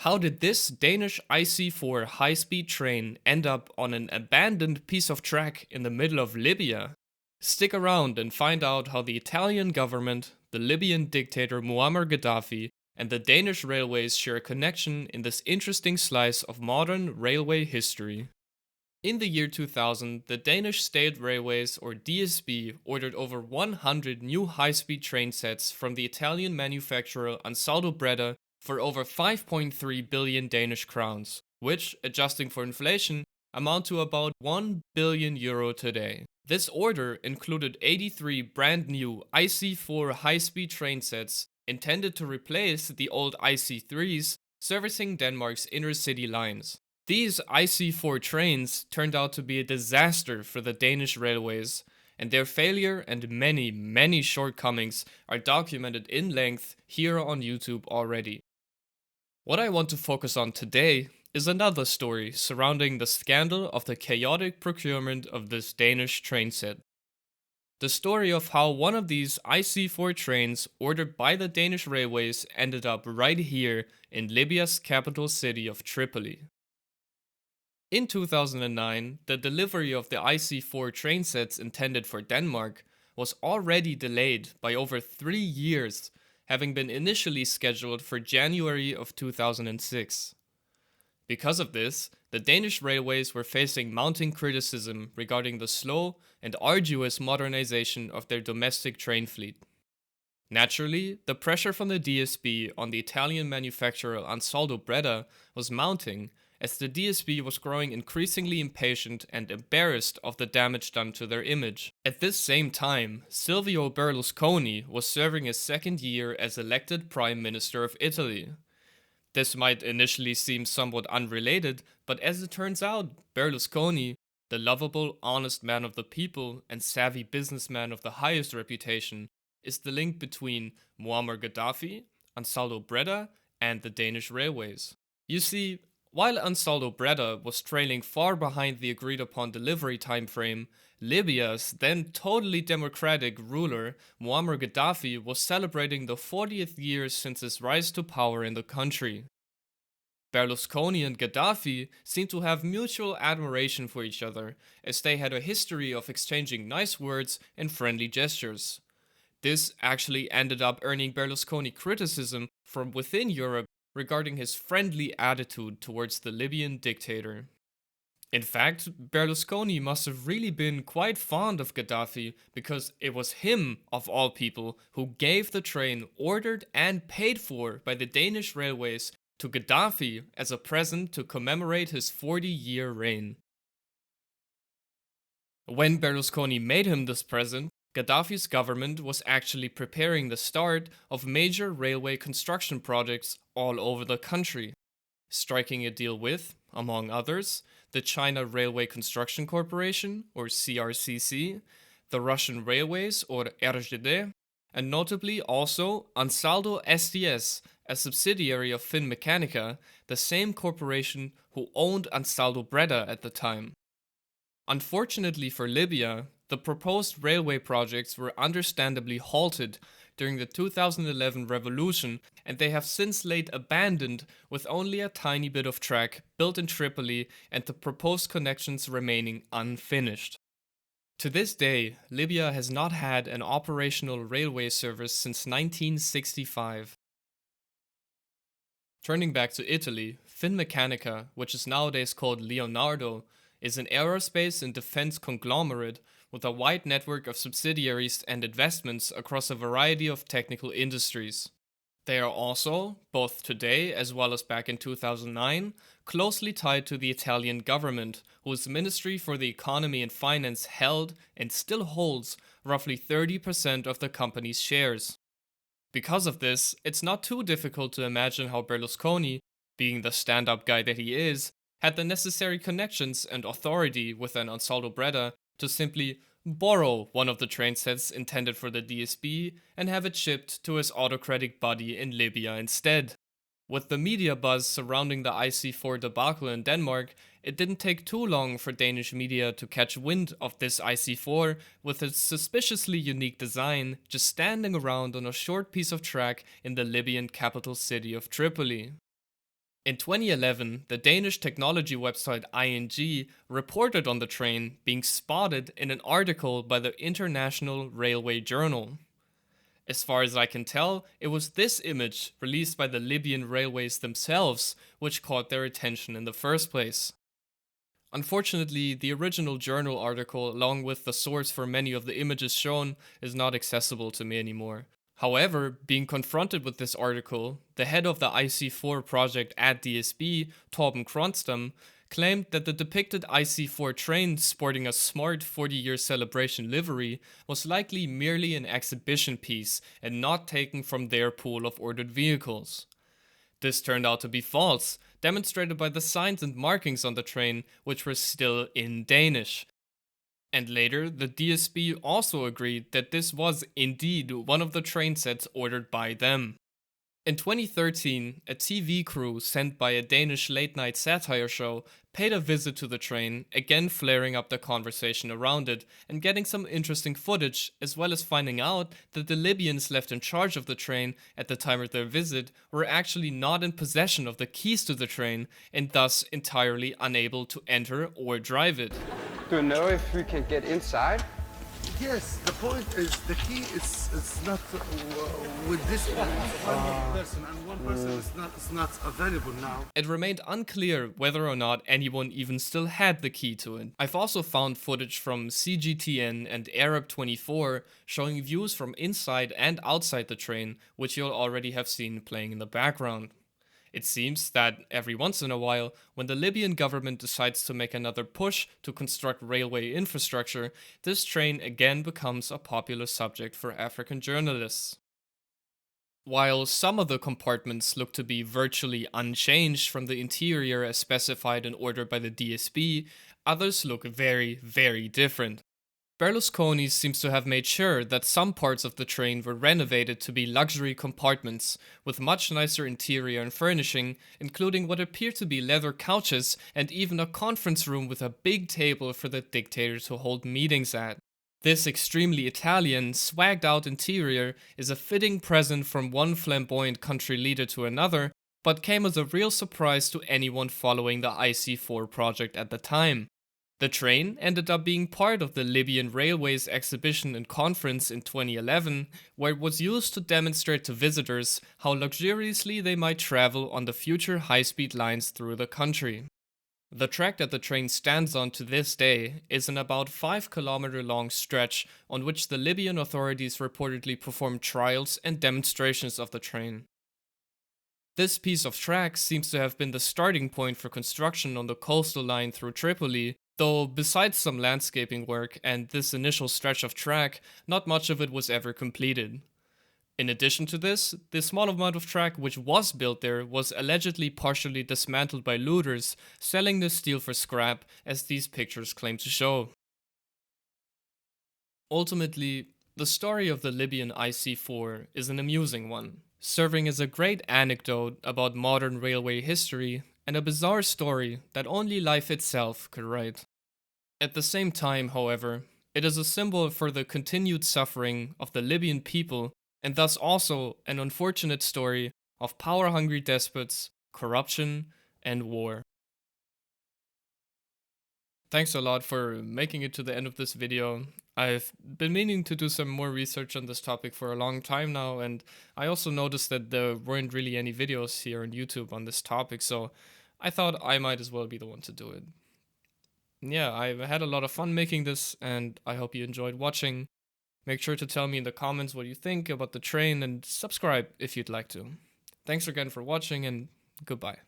How did this Danish IC4 high-speed train end up on an abandoned piece of track in the middle of Libya? Stick around and find out how the Italian government, the Libyan dictator Muammar Gaddafi, and the Danish railways share a connection in this interesting slice of modern railway history. In the year 2000, the Danish State Railways, or DSB, ordered over 100 new high-speed train sets from the Italian manufacturer Ansaldo Breda for over 5.3 billion Danish crowns, which, adjusting for inflation, amount to about 1 billion euro today. This order included 83 brand new IC4 high-speed train sets intended to replace the old IC3s servicing Denmark's inner city lines. These IC4 trains turned out to be a disaster for the Danish railways, and their failure and many shortcomings are documented in length here on YouTube already. What I want to focus on today is another story surrounding the scandal of the chaotic procurement of this Danish train set. The story of how one of these IC4 trains ordered by the Danish railways ended up right here in Libya's capital city of Tripoli. In 2009, the delivery of the IC4 train sets intended for Denmark was already delayed by over 3 years, having been initially scheduled for January of 2006. Because of this, the Danish railways were facing mounting criticism regarding the slow and arduous modernization of their domestic train fleet. Naturally, the pressure from the DSB on the Italian manufacturer Ansaldo Breda was mounting, as the DSB was growing increasingly impatient and embarrassed of the damage done to their image. At this same time, Silvio Berlusconi was serving his second year as elected Prime Minister of Italy. This might initially seem somewhat unrelated, but as it turns out, Berlusconi, the lovable, honest man of the people and savvy businessman of the highest reputation, is the link between Muammar Gaddafi, Ansaldo Breda, and the Danish railways. You see, while Ansaldo Breda was trailing far behind the agreed upon delivery timeframe, Libya's then totally democratic ruler Muammar Gaddafi was celebrating the 40th year since his rise to power in the country. Berlusconi and Gaddafi seemed to have mutual admiration for each other, as they had a history of exchanging nice words and friendly gestures. This actually ended up earning Berlusconi criticism from within Europe regarding his friendly attitude towards the Libyan dictator. In fact, Berlusconi must have really been quite fond of Gaddafi, because it was him, of all people, who gave the train ordered and paid for by the Danish railways to Gaddafi as a present to commemorate his 40-year reign. When Berlusconi made him this present, Gaddafi's government was actually preparing the start of major railway construction projects all over the country, striking a deal with, among others, the China Railway Construction Corporation, or CRCC, the Russian Railways, or RŽD, and notably also Ansaldo SDS, a subsidiary of Finmeccanica, the same corporation who owned Ansaldo Breda at the time. Unfortunately for Libya, the proposed railway projects were understandably halted during the 2011 revolution, and they have since laid abandoned, with only a tiny bit of track built in Tripoli and the proposed connections remaining unfinished. To this day, Libya has not had an operational railway service since 1965. Turning back to Italy, Finmeccanica, which is nowadays called Leonardo, is an aerospace and defense conglomerate with a wide network of subsidiaries and investments across a variety of technical industries. They are also, both today as well as back in 2009, closely tied to the Italian government, whose Ministry for the Economy and Finance held and still holds roughly 30% of the company's shares. Because of this, it's not too difficult to imagine how Berlusconi, being the stand-up guy that he is, had the necessary connections and authority within Ansaldo Breda to simply borrow one of the train sets intended for the DSB and have it shipped to his autocratic buddy in Libya instead. With the media buzz surrounding the IC4 debacle in Denmark, it didn't take too long for Danish media to catch wind of this IC4 with its suspiciously unique design just standing around on a short piece of track in the Libyan capital city of Tripoli. In 2011, the Danish technology website ING reported on the train being spotted in an article by the International Railway Journal. As far as I can tell, it was this image released by the Libyan railways themselves which caught their attention in the first place. Unfortunately, the original journal article, along with the source for many of the images shown, is not accessible to me anymore. However, being confronted with this article, the head of the IC4 project at DSB, Torben Kronstam, claimed that the depicted IC4 train sporting a smart 40-year celebration livery was likely merely an exhibition piece and not taken from their pool of ordered vehicles. This turned out to be false, demonstrated by the signs and markings on the train, which were still in Danish. And later, the DSB also agreed that this was indeed one of the train sets ordered by them. In 2013, a TV crew sent by a Danish late-night satire show paid a visit to the train, again flaring up the conversation around it and getting some interesting footage, as well as finding out that the Libyans left in charge of the train at the time of their visit were actually not in possession of the keys to the train and thus entirely unable to enter or drive it. Do you know if we can get inside? Yes, the point is the key is not with this one person, and one person is not available now. It remained unclear whether or not anyone even still had the key to it. I've also found footage from CGTN and Arab24 showing views from inside and outside the train, which you'll already have seen playing in the background. It seems that every once in a while, when the Libyan government decides to make another push to construct railway infrastructure, this train again becomes a popular subject for African journalists. While some of the compartments look to be virtually unchanged from the interior as specified and ordered by the DSB, others look very, very different. Berlusconi seems to have made sure that some parts of the train were renovated to be luxury compartments, with much nicer interior and furnishing, including what appear to be leather couches and even a conference room with a big table for the dictator to hold meetings at. This extremely Italian, swagged out interior is a fitting present from one flamboyant country leader to another, but came as a real surprise to anyone following the IC4 project at the time. The train ended up being part of the Libyan Railways exhibition and conference in 2011, where it was used to demonstrate to visitors how luxuriously they might travel on the future high-speed lines through the country. The track that the train stands on to this day is an about 5-kilometer long stretch on which the Libyan authorities reportedly performed trials and demonstrations of the train. This piece of track seems to have been the starting point for construction on the coastal line through Tripoli, though besides some landscaping work and this initial stretch of track, not much of it was ever completed. In addition to this, the small amount of track which was built there was allegedly partially dismantled by looters, selling the steel for scrap, as these pictures claim to show. Ultimately, the story of the Libyan IC4 is an amusing one, serving as a great anecdote about modern railway history and a bizarre story that only life itself could write. At the same time, however, it is a symbol for the continued suffering of the Libyan people and thus also an unfortunate story of power-hungry despots, corruption, and war. Thanks a lot for making it to the end of this video. I've been meaning to do some more research on this topic for a long time now, and I also noticed that there weren't really any videos here on YouTube on this topic, so I thought I might as well be the one to do it. Yeah, I've had a lot of fun making this, and I hope you enjoyed watching. Make sure to tell me in the comments what you think about the train, and subscribe if you'd like to. Thanks again for watching, and goodbye.